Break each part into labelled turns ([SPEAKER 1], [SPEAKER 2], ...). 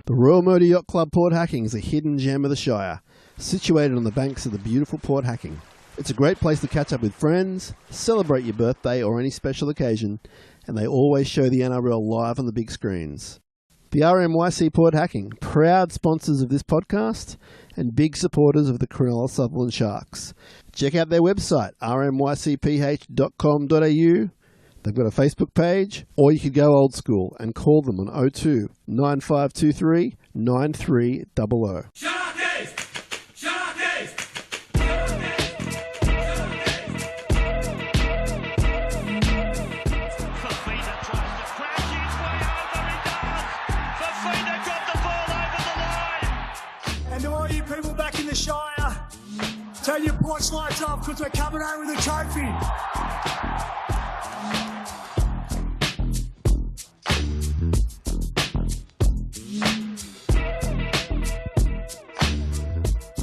[SPEAKER 1] The Royal Motor Yacht Club Port Hacking is a hidden gem of the Shire, situated on the banks of the beautiful Port Hacking. It's a great place to catch up with friends, celebrate your birthday or any special occasion, and they always show the Nrl live on the big screens. The RMYC Port Hacking, proud sponsors of this podcast and big supporters of the Cronulla Sharks. Check out their website, rmycph.com.au. They've got a Facebook page, or you could go old school and call them on 02 9523 9300.
[SPEAKER 2] Sharkcast! Sharkcast! Fafita tries to crash his way over, he does! Fafita got the ball over the line!
[SPEAKER 3] And to all you people back in the Shire, turn your porch lights off because we're coming home with a trophy.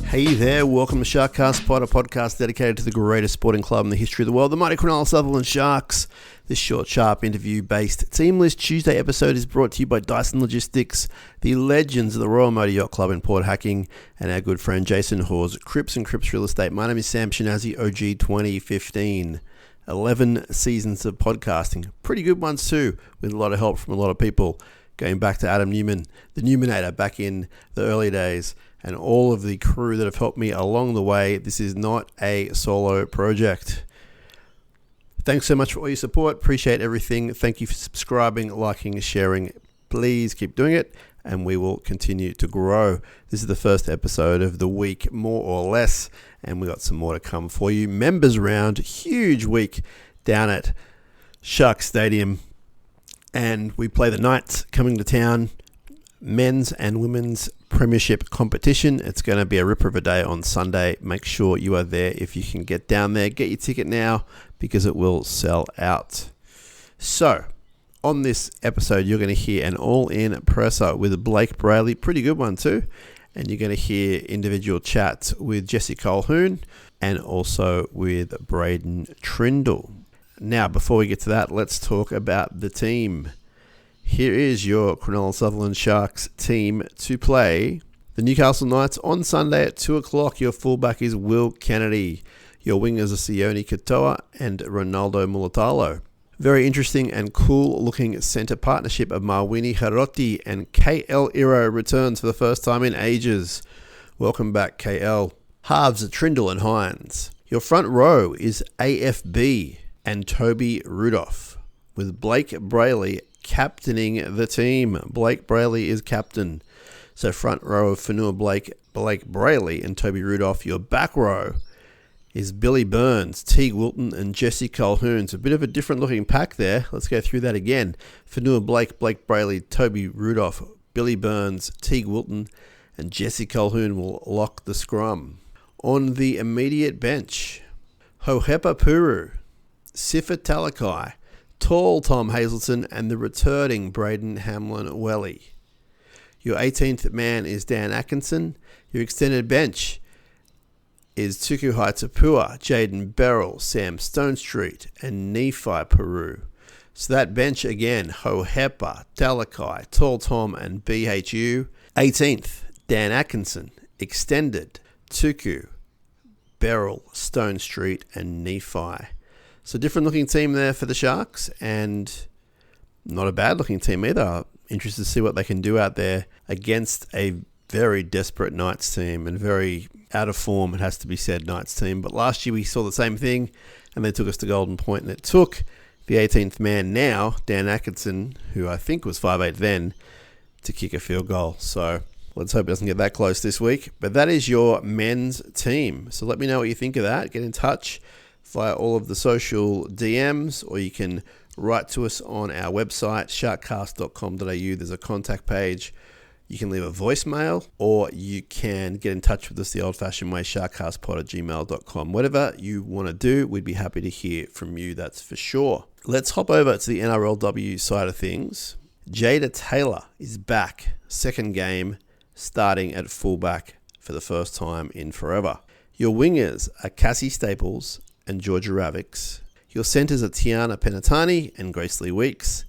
[SPEAKER 1] Hey there, welcome to Sharkcast, a podcast dedicated to the greatest sporting club in the history of the world, the mighty Cronulla Sharks. This short, sharp, interview-based Team List Tuesday episode is brought to you by Dyson Logistics, the legends of the Royal Motor Yacht Club in Port Hacking, and our good friend Jason Hawes, Cripps and Cripps Real Estate. My name is Sam Shinazzi, OG 2015. 11 seasons of podcasting. Pretty good ones too, with a lot of help from a lot of people. Going back to Adam Newman, the Newmanator, back in the early days, and all of the crew that have helped me along the way. This is not a solo project. Thanks so much for all your support. Appreciate everything. Thank you for subscribing, liking, sharing. Please keep doing it, and we will continue to grow. This is the first episode of the week, more or less, and we got some more to come for you. Members round, huge week down at Sharks Stadium, and we play the Knights coming to town. Men's and women's premiership competition. It's going to be a ripper of a day on Sunday. Make sure you are there if you can get down there. Get your ticket now because it will sell out. So, on this episode, you're going to hear an all-in presser with Blayke Brailey. Pretty good one too. And you're going to hear individual chats with Jesse Colquhoun and also with Braydon Trindall. Now, before we get to that, let's talk about the team. Here is your Cronulla Sharks team to play the Newcastle Knights on Sunday at 2 o'clock. Your fullback is Will Kennedy. Your wingers are Sione Katoa and Ronaldo Mulatalo. Very interesting and cool looking centre partnership of Mawini Harotti and KL Iro returns for the first time in ages. Welcome back, KL. Halves are Trindall and Hines. Your front row is AFB and Toby Rudolph, with Blayke Brailey captaining the team. Blayke Brailey is captain. So front row of Fanua Blayke Brailey and Toby Rudolph. Your back row is Billy Burns, Teague Wilton and Jesse Colquhoun. It's a bit of a different looking pack there. Let's go through that again. Fanua Blayke Brailey, Toby Rudolph, Billy Burns, Teague Wilton and Jesse Colquhoun will lock the scrum. On the immediate bench, Hohepa Puru, Sifa Talakai, Tall Tom Hazelton and the returning Braydon Hamlin-Welly. Your 18th man is Dan Atkinson. Your extended bench is Tuku Haitapua, Jaden Beryl, Sam Stonestreet and Nephi Peru. So that bench again, Hohepa, Talakai, Tall Tom and BHU. 18th, Dan Atkinson. Extended, Tuku, Beryl, Stonestreet and Nephi. So different looking team there for the Sharks, and not a bad looking team either. Interested to see what they can do out there against a very desperate Knights team and very out of form, it has to be said, Knights team. But last year we saw the same thing and they took us to Golden Point, and it took the 18th man now, Dan Atkinson, who I think was 5'8" then, to kick a field goal. So let's hope it doesn't get that close this week. But that is your men's team. So let me know what you think of that. Get in touch via all of the social DMs, or you can write to us on our website, sharkcast.com.au. There's a contact page. You can leave a voicemail, or you can get in touch with us the old-fashioned way, sharkcastpod@gmail.com. Whatever you want to do, we'd be happy to hear from you, that's for sure. Let's hop over to the NRLW side of things. Jada Taylor is back. Second game, starting at fullback for the first time in forever. Your wingers are Cassie Staples and Georgia Ravics. Your centres are Tiana Penatani and Grace Lee Weeks.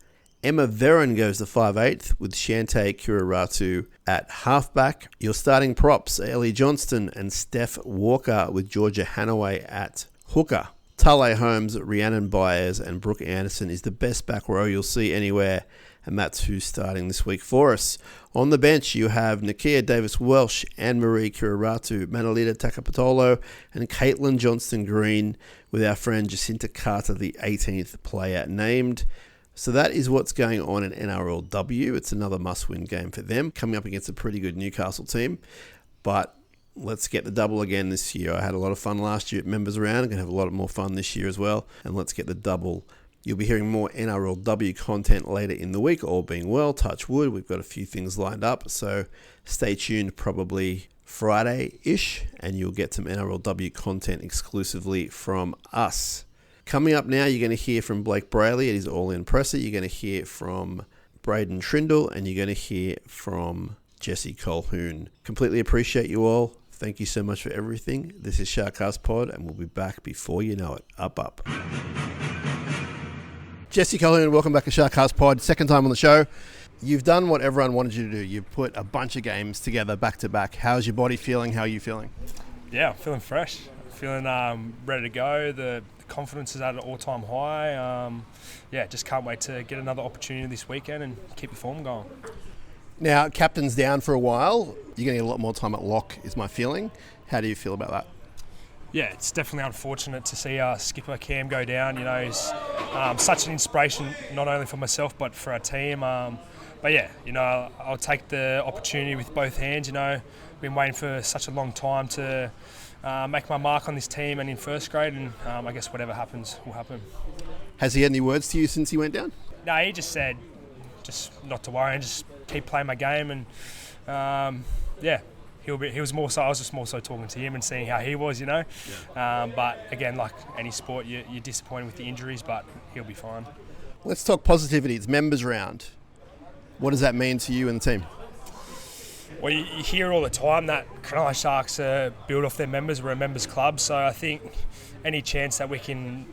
[SPEAKER 1] Emma Veron goes to 5'8", with Shante Kuraratu at halfback. Your starting props are Ellie Johnston and Steph Walker, with Georgia Hanaway at hooker. Tale Holmes, Rhiannon Byers and Brooke Anderson is the best back row you'll see anywhere, and that's who's starting this week for us. On the bench, you have Nakia Davis-Welsh, Anne-Marie Kuraratu, Manalita Takapatolo, and Caitlin Johnston-Green, with our friend Jacinta Carter, the 18th player named. So that is what's going on in NRLW. It's another must-win game for them, coming up against a pretty good Newcastle team. But let's get the double again this year. I had a lot of fun last year at Members Round. I'm going to have a lot more fun this year as well. And let's get the double. You'll be hearing more NRLW content later in the week, all being well. Touch wood. We've got a few things lined up. So stay tuned, probably Friday-ish, and you'll get some NRLW content exclusively from us. Coming up now, you're going to hear from Blayke Brailey at his all-in presser. You're going to hear from Braydon Trindall, and you're going to hear from Jesse Colquhoun. Completely appreciate you all. Thank you so much for everything. This is Sharkcast Pod, and we'll be back before you know it. Up. Jesse Colquhoun, welcome back to Sharkcast Pod. Second time on the show. You've done what everyone wanted you to do. You've put a bunch of games together back to back. How's your body feeling? How are you feeling?
[SPEAKER 4] Yeah, I'm feeling fresh. Feeling ready to go. The confidence is at an all-time high. Just can't wait to get another opportunity this weekend and keep the form going.
[SPEAKER 1] Now, captain's down for a while. You're going to get a lot more time at lock, is my feeling. How do you feel about that?
[SPEAKER 4] Yeah, it's definitely unfortunate to see skipper Cam go down. You know, he's such an inspiration, not only for myself but for our team. But yeah, you know, I'll take the opportunity with both hands. You know, been waiting for such a long time to make my mark on this team and in first grade, and I guess whatever happens will happen.
[SPEAKER 1] Has he had any words to you since he went down?
[SPEAKER 4] No, he just said just not to worry and just keep playing my game, and he was more so. I was just more so talking to him and seeing how he was, you know. Yeah. But again, like any sport, you're disappointed with the injuries, but he'll be fine.
[SPEAKER 1] Let's talk positivity. It's members round. What does that mean to you and the team?
[SPEAKER 4] Well, you hear all the time that Cronulla Sharks are built off their members. We're a members club, so I think any chance that we can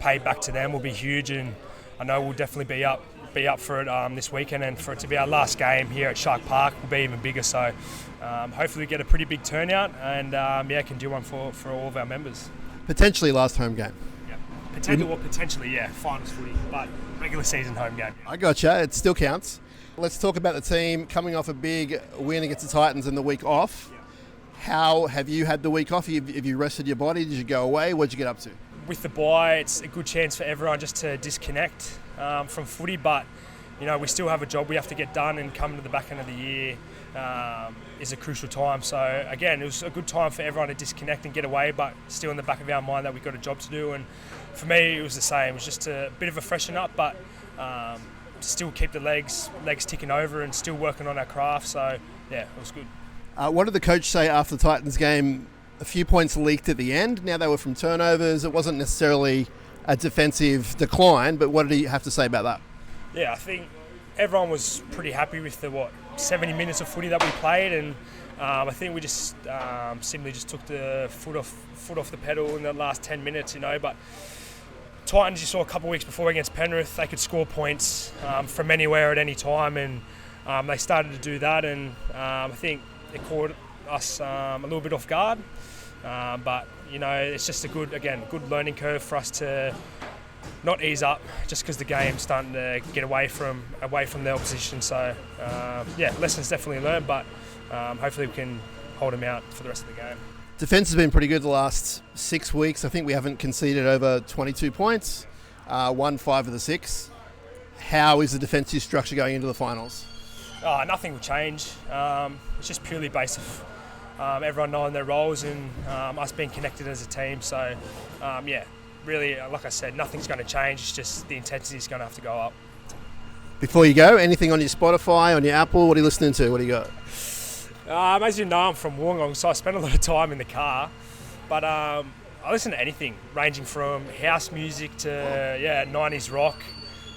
[SPEAKER 4] pay back to them will be huge, and I know we'll definitely be up for it this weekend, and for it to be our last game here at Shark Park will be even bigger. So hopefully we get a pretty big turnout and can do one for all of our members.
[SPEAKER 1] Potentially last home game.
[SPEAKER 4] Yeah, potentially, finals footy, but regular season home game.
[SPEAKER 1] I gotcha. It still counts. Let's talk about the team coming off a big win against the Titans and the week off. Yeah. How have you had the week off? Have you rested your body? Did you go away? What did you get up to?
[SPEAKER 4] With the bye, it's a good chance for everyone just to disconnect from footy, but you know, we still have a job we have to get done, and coming to the back end of the year is a crucial time. So again, it was a good time for everyone to disconnect and get away, but still in the back of our mind that we've got a job to do. And for me, it was the same. It was just a bit of a freshen up, but still keep the legs ticking over and still working on our craft. So yeah, it was good.
[SPEAKER 1] What did the coach say after the Titans game? A few points leaked at the end. Now they were from turnovers. It wasn't necessarily a defensive decline, but what did he have to say about that?
[SPEAKER 4] Yeah, I think everyone was pretty happy with the 70 minutes of footy that we played, and I think we just simply just took the foot off the pedal in the last 10 minutes, you know. But Titans, you saw a couple of weeks before against Penrith, they could score points from anywhere at any time, and they started to do that, and I think it caught us a little bit off guard. But you know, it's just a good learning curve for us to not ease up just because the game's starting to get away from the opposition. So lessons definitely learned, but hopefully we can hold them out for the rest of the game.
[SPEAKER 1] Defence has been pretty good the last 6 weeks. I think we haven't conceded over 22 points, won 5 of the 6. How is the defensive structure going into the finals?
[SPEAKER 4] Nothing will change. It's just purely based on everyone knowing their roles and us being connected as a team. So, really, like I said, nothing's going to change. It's just the intensity is going to have to go up.
[SPEAKER 1] Before you go, anything on your Spotify, on your Apple? What are you listening to? What do you got?
[SPEAKER 4] As you know, I'm from Wollongong, so I spend a lot of time in the car. But I listen to anything, ranging from house music to 90s rock.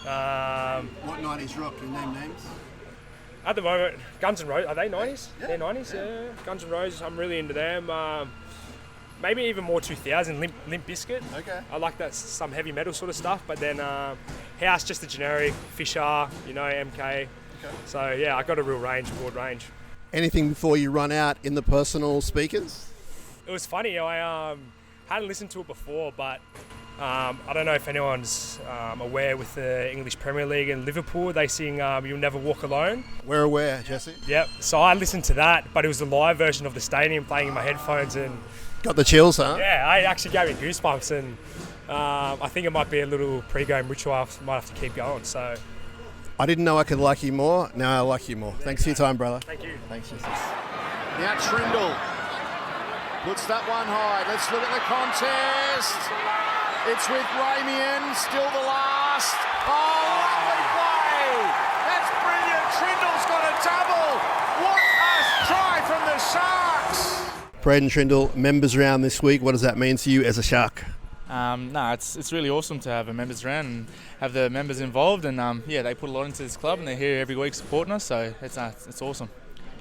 [SPEAKER 1] What 90s rock? Can you name names?
[SPEAKER 4] At the moment, Guns N' Roses, are they 90s? Yeah. They're 90s, yeah. Guns N' Roses, I'm really into them. Maybe even more 2000, Limp Bizkit.
[SPEAKER 1] Okay.
[SPEAKER 4] I like that, some heavy metal sort of stuff, but then House, just the generic. Fisher, MK. Okay. So, yeah, I got a real broad range.
[SPEAKER 1] Anything before you run out in the personal speakers?
[SPEAKER 4] It was funny. I hadn't listened to it before, but I don't know if anyone's aware with the English Premier League and Liverpool, they sing You'll Never Walk Alone.
[SPEAKER 1] We're aware, Jesse.
[SPEAKER 4] Yep. So I listened to that, but it was the live version of the stadium playing in my headphones. And
[SPEAKER 1] got the chills, huh?
[SPEAKER 4] Yeah, it actually gave me goosebumps. And I think it might be a little pre-game ritual I might have to keep going. So
[SPEAKER 1] I didn't know I could like you more. Now I like you more. Thanks for your time, brother.
[SPEAKER 4] Thank you.
[SPEAKER 1] Thanks, Jesse.
[SPEAKER 5] Now Trindall puts that one high. Let's look at the contest. It's with Ramian, still the last. Oh, lovely play. That's brilliant. Trindall's got a double. What a try from the Sharks.
[SPEAKER 1] Braydon, Trindall, members round this week. What does that mean to you as a Shark?
[SPEAKER 6] It's really awesome to have a members round and have the members involved. And they put a lot into this club and they're here every week supporting us. So it's awesome.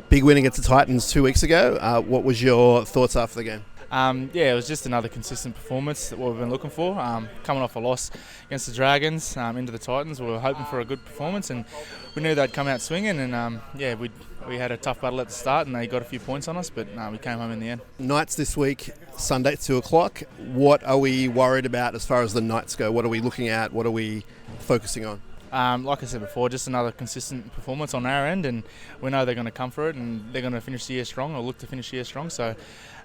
[SPEAKER 1] Big win against the Titans 2 weeks ago. What was your thoughts after the game?
[SPEAKER 6] It was just another consistent performance that what we've been looking for. Coming off a loss against the Dragons into the Titans, we were hoping for a good performance, and we knew they'd come out swinging. And we had a tough battle at the start, and they got a few points on us, but we came home in the end.
[SPEAKER 1] Nights this week, Sunday at 2 o'clock. What are we worried about as far as the nights go? What are we looking at? What are we focusing on?
[SPEAKER 6] Like I said before, just another consistent performance on our end, and we know they're going to come for it, and they're going to finish the year strong, or look to finish the year strong. So,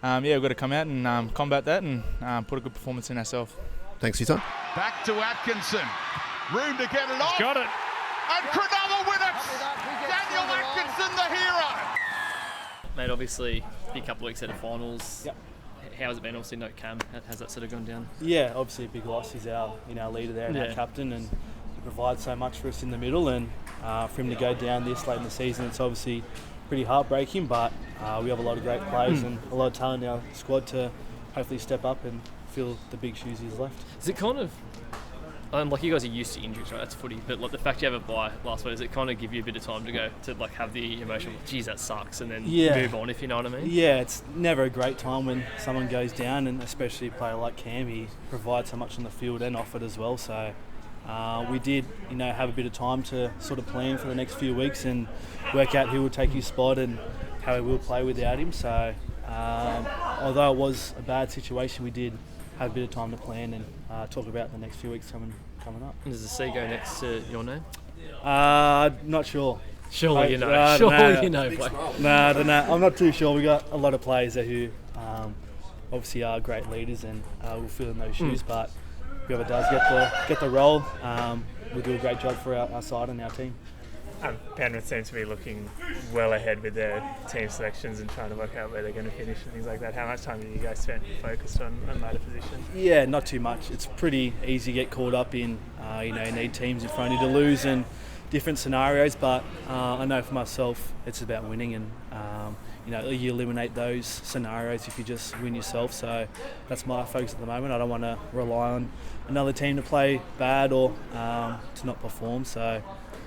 [SPEAKER 6] we've got to come out and combat that and put a good performance in ourselves.
[SPEAKER 1] Thanks for your time.
[SPEAKER 5] Back to Atkinson. Room to get it off.
[SPEAKER 4] Got it.
[SPEAKER 5] And Cronulla win it. Daniel Atkinson, the hero.
[SPEAKER 7] Mate, obviously, big couple of weeks out of finals.
[SPEAKER 8] Yep.
[SPEAKER 7] How's it been? Obviously, no Cam. How's that sort of gone down?
[SPEAKER 8] Yeah, obviously a big loss. He's our leader there and our captain, and he provides so much for us in the middle. And for him to go down this late in the season, it's obviously pretty heartbreaking. But we have a lot of great players and a lot of talent in our squad to hopefully step up and fill the big shoes he's left.
[SPEAKER 7] Is it kind of like you guys are used to injuries, right? That's footy, but like the fact you have a bye last week, does it kind of give you a bit of time to go to like have the emotion? Geez, that sucks, and then move on, if you know what I mean.
[SPEAKER 8] Yeah, it's never a great time when someone goes down, and especially a player like Cam. He provides so much on the field and off it as well. So we did, have a bit of time to sort of plan for the next few weeks and work out who will take his spot and how he will play without him. So although it was a bad situation, we did have a bit of time to plan and talk about the next few weeks coming up.
[SPEAKER 7] And does the C go next to your name?
[SPEAKER 8] Not sure.
[SPEAKER 7] Surely you know. Surely you know.
[SPEAKER 8] No, I don't know. I'm not too sure. We got a lot of players there who obviously are great leaders and will fill in those shoes. But whoever does get the role, will do a great job for our side and our team.
[SPEAKER 9] Penrith seem to be looking well ahead with their team selections and trying to work out where they're going to finish and things like that. How much time do you guys spend focused on later positions?
[SPEAKER 8] Yeah, not too much. It's pretty easy to get caught up in, you need teams in front of you to lose and different scenarios, but I know for myself it's about winning and, you eliminate those scenarios if you just win yourself. So that's my focus at the moment. I don't want to rely on another team to play bad or to not perform. So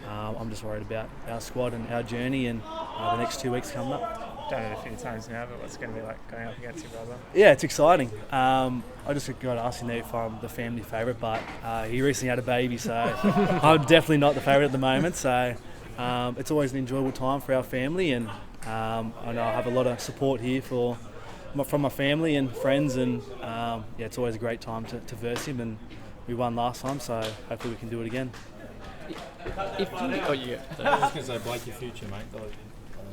[SPEAKER 8] I'm just worried about our squad and our journey and the next 2 weeks coming up.
[SPEAKER 9] Done it a few times now, but what's it going to be like going up against your brother?
[SPEAKER 8] Yeah, it's exciting. I just got asking if I'm the family favourite, but he recently had a baby, so I'm definitely not the favourite at the moment. So it's always an enjoyable time for our family, and I know I have a lot of support here from my family and friends, and it's always a great time to verse him, and we won last time, so hopefully we can do it again.
[SPEAKER 10] I was going to say, Blayke, your future, mate.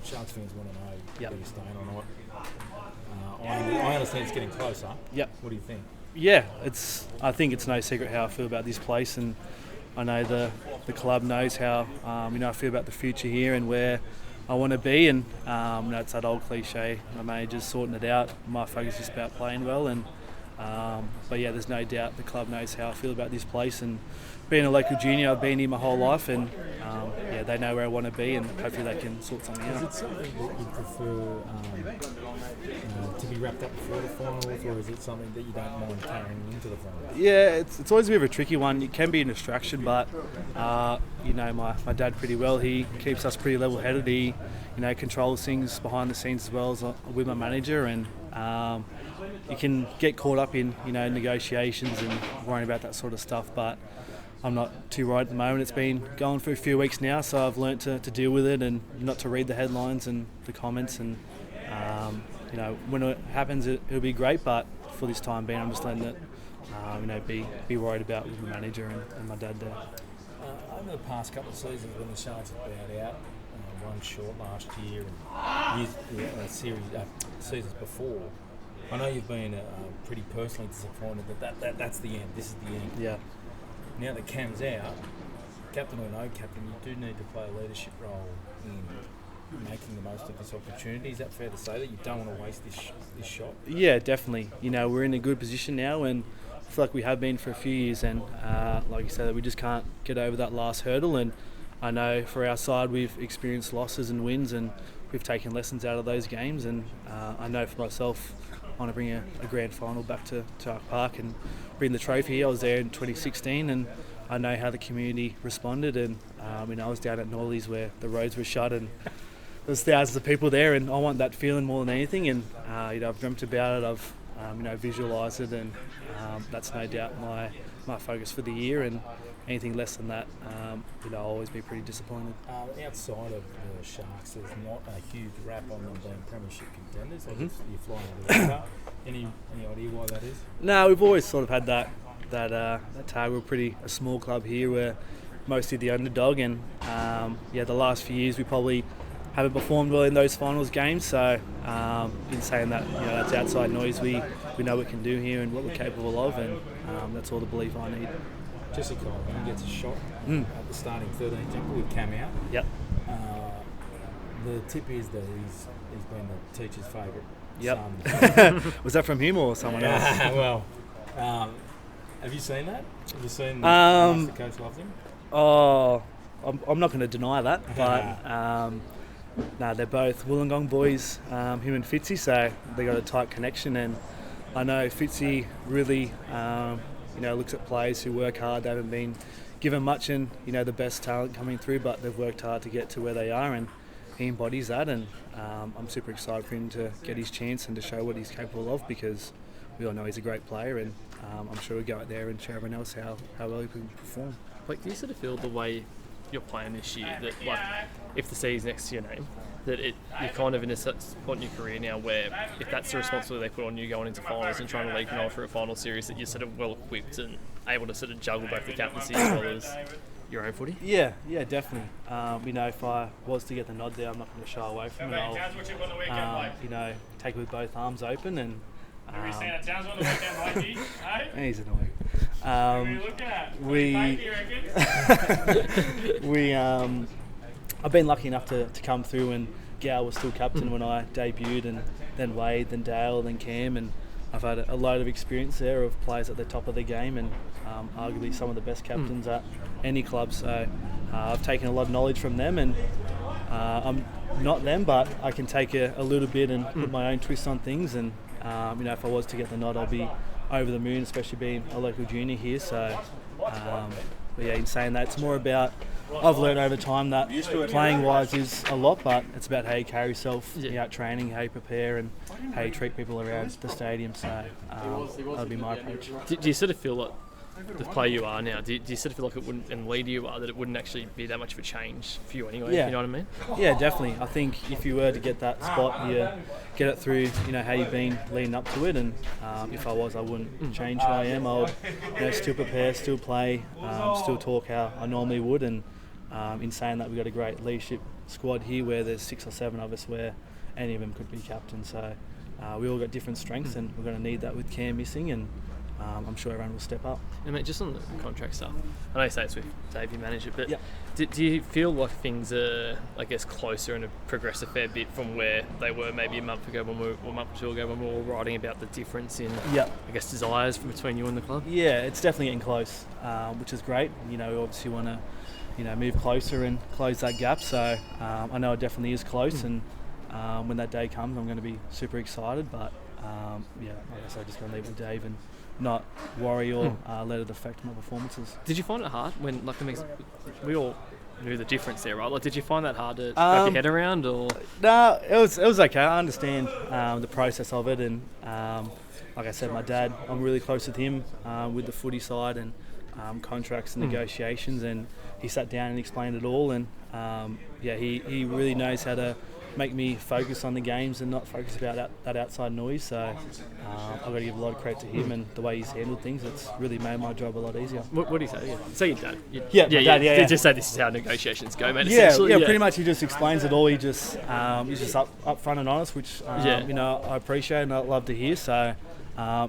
[SPEAKER 10] Sharks fans want to know whether you're staying or not. I understand it's getting closer.
[SPEAKER 8] Yep.
[SPEAKER 10] What do you think?
[SPEAKER 8] Yeah, I think it's no secret how I feel about this place, and I know the club knows how I feel about the future here and where I want to be. And it's that old cliche, my manager's sorting it out. My focus is just about playing well, and but yeah, there's no doubt the club knows how I feel about this place. And being a local junior, I've been here my whole life, and they know where I want to be, and hopefully they can sort something out.
[SPEAKER 10] Is it something that you prefer to be wrapped up before the finals, or is it something that you don't mind carrying into the finals?
[SPEAKER 8] Yeah, it's always a bit of a tricky one. It can be a distraction, but my dad pretty well. He keeps us pretty level-headed. He controls things behind the scenes as well as with my manager, and you can get caught up in negotiations and worrying about that sort of stuff, but I'm not too right at the moment. It's been going for a few weeks now, so I've learnt to deal with it and not to read the headlines and the comments. And when it happens, it'll be great. But for this time being, I'm just letting it, be worried about with my manager and my dad there.
[SPEAKER 10] Over the past couple of seasons, when the Sharks have bowed out, one short last year and seasons before, I know you've been pretty personally disappointed that's the end. This is the end.
[SPEAKER 8] Yeah.
[SPEAKER 10] Now that Cam's out, captain or no captain, you do need to play a leadership role in making the most of this opportunity. Is that fair to say that you don't want to waste this shot?
[SPEAKER 8] Yeah, definitely. We're in a good position now, and I feel like we have been for a few years, and like you said, we just can't get over that last hurdle. And I know for our side we've experienced losses and wins, and we've taken lessons out of those games. And I know for myself, I want to bring a grand final back to our park and bring the trophy. I was there in 2016, and I know how the community responded. And I was down at Nrlw where the roads were shut, and there was thousands of people there, and I want that feeling more than anything. And I've dreamt about it. I've visualised it, and that's no doubt my focus for the year. And anything less than that, I'll always be pretty disappointed.
[SPEAKER 10] Outside of the Sharks, there's not a huge rap on them being premiership contenders. You're flying under the radar. Any idea why that is?
[SPEAKER 8] No, we've always sort of had that tag. We're a small club here. We're mostly the underdog, and the last few years we probably haven't performed well in those finals games. So in saying that, that's outside noise. We know what we can do here and what we're capable of, and that's all the belief I need.
[SPEAKER 10] Jesse Colquhoun gets a shot at the starting 13 temple with Cam out.
[SPEAKER 8] Yep.
[SPEAKER 10] The tip is that he's been the teacher's favourite.
[SPEAKER 8] Yep. Was that from him or someone else?
[SPEAKER 10] Well, have you seen that? Have you seen the coach loves him?
[SPEAKER 8] Oh, I'm not going to deny that, but they're both Wollongong boys, him and Fitzy, so they got a tight connection. And I know Fitzy really looks at players who work hard. They haven't been given much, and the best talent coming through, but they've worked hard to get to where they are, and he embodies that. And I'm super excited for him to get his chance and to show what he's capable of, because we all know he's a great player, and I'm sure we'll go out there and show everyone else how well he can perform.
[SPEAKER 7] Like, do you sort of feel the way you're playing this year that, like, if the C is next to your name, that you're kind of in a spot in your career now where if that's the responsibility they put on you going into finals and trying to lead Cronulla for a final series, that you're sort of well equipped and able to sort of juggle both the captaincy as well as your own footy?
[SPEAKER 8] Yeah, definitely. If I was to get the nod there, I'm not going to shy away from it. I'll, take it with both arms open and. He's annoying. I've been lucky enough to come through, and Gow was still captain when I debuted, and then Wade, then Dale, then Cam, and I've had a load of experience there of players at the top of the game, and arguably some of the best captains at any club. So I've taken a lot of knowledge from them, and I'm not them, but I can take a little bit and put my own twist on things. And if I was to get the nod, I'll be over the moon, especially being a local junior here. So, in saying that, it's more about, I've learned over time that playing-wise is a lot, but it's about how you carry yourself out training, how you prepare, and how you treat people around the stadium. So that'll be my approach.
[SPEAKER 7] Do you sort of feel like the player you are now, do you sort of feel like it wouldn't, and the leader you are, that it wouldn't actually be that much of a change for you anyway?
[SPEAKER 8] Yeah.
[SPEAKER 7] You know what I mean?
[SPEAKER 8] Yeah, definitely. I think if you were to get that spot, you get it through, how you've been leading up to it. And if I wouldn't change who I am. I would still prepare, still play, still talk how I normally would. And in saying that, we've got a great leadership squad here where there's 6 or 7 of us where any of them could be captain. So we all got different strengths, and we're going to need that with Cam missing, and I'm sure everyone will step up.
[SPEAKER 7] And mate, just on the contract stuff, I know you say it's with Dave, you manage it, but do you feel like things are, I guess, closer and have progressed a fair bit from where they were maybe a month ago or a month or two ago when we were writing about the difference in, I guess, desires between you and the club? Yeah,
[SPEAKER 8] it's definitely getting close, which is great. We obviously want to, move closer and close that gap. So I know it definitely is close, and when that day comes, I'm going to be super excited. But like I said, just going to leave it with Dave and not worry or let it affect my performances.
[SPEAKER 7] Did you find it hard when, we all knew the difference there, right? Like, did you find that hard to wrap your head around, or?
[SPEAKER 8] No, it was okay. I understand the process of it, and like I said, my dad, I'm really close with him with the footy side, and contracts and negotiations, and he sat down and explained it all. And he really knows how to make me focus on the games and not focus about that outside noise. So I've got to give a lot of credit to him and the way he's handled things. It's really made my job a lot easier.
[SPEAKER 7] What do you say? Yeah. Say your dad.
[SPEAKER 8] Yeah.
[SPEAKER 7] Just say this is how negotiations go, mate.
[SPEAKER 8] Yeah, pretty much. He just explains it all. He just he's just upfront and honest, which I appreciate and I love to hear. So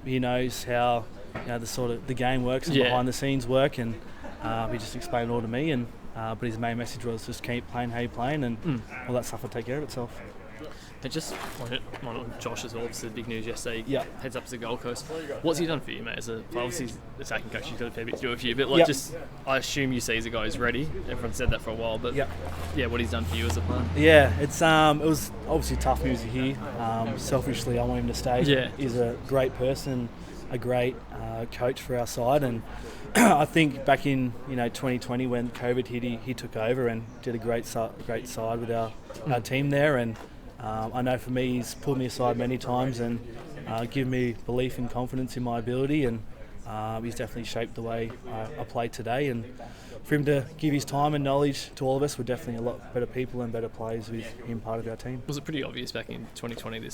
[SPEAKER 8] he knows how the game works and behind the scenes work, and he just explained it all to me. And but his main message was just keep playing how you're playing, and all that stuff will take care of itself.
[SPEAKER 7] And just on Josh as well, obviously the big news yesterday.
[SPEAKER 8] Yeah.
[SPEAKER 7] Heads up to the Gold Coast. What's he done for you, mate? Obviously the attacking coach, he's got a fair bit to do with you, but I assume you see as a guy who's ready. Everyone said that for a while, but what he's done for you as a player.
[SPEAKER 8] Yeah, it was obviously tough news to hear. Selfishly, I want him to stay.
[SPEAKER 7] Yeah.
[SPEAKER 8] He's a great person, a great coach for our side, and I think back in 2020 when COVID hit, he took over and did a great side with our team there. And I know for me, he's pulled me aside many times and given me belief and confidence in my ability, and he's definitely shaped the way I play today. And for him to give his time and knowledge to all of us, we're definitely a lot better people and better players with him part of our team.
[SPEAKER 7] Was it pretty obvious back in 2020? He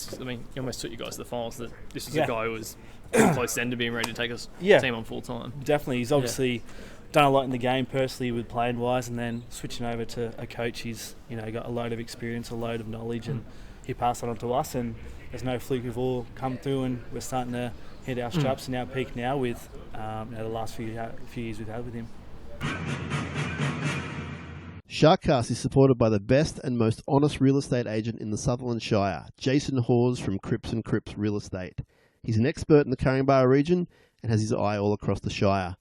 [SPEAKER 7] almost took you guys to the finals, that this was a guy who was close then to being ready to take us team on full time.
[SPEAKER 8] Definitely, he's obviously done a lot in the game personally with playing wise, and then switching over to a coach. He's got a load of experience, a load of knowledge, and he passed that on to us. And there's no fluke. We've all come through, and we're starting to hit our straps and our peak now with the last few years we've had with him.
[SPEAKER 1] Sharkcast is supported by the best and most honest real estate agent in the Sutherland Shire, Jason Hawes from Cripps & Cripps Real Estate. He's an expert in the Caringbah region and has his eye all across the Shire.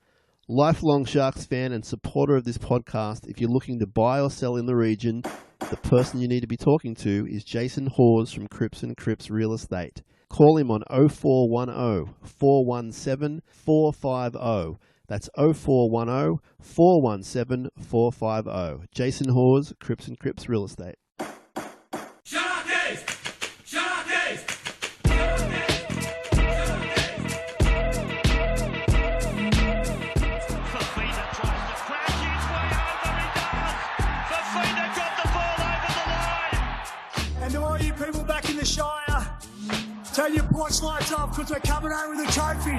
[SPEAKER 1] Lifelong Sharks fan and supporter of this podcast, if you're looking to buy or sell in the region, the person you need to be talking to is Jason Hawes from Cripps & Cripps Real Estate. Call him on 0410 417 450. That's 0410 417 450. Jason Hawes, Cripps & Cripps Real Estate.
[SPEAKER 3] Sharkies! Sharkies!
[SPEAKER 2] Fafita tries to crash his way over, he does! Fafita got the ball over the line!
[SPEAKER 3] And to all you people back in the Shire, turn your porch lights off because we're coming home with a trophy.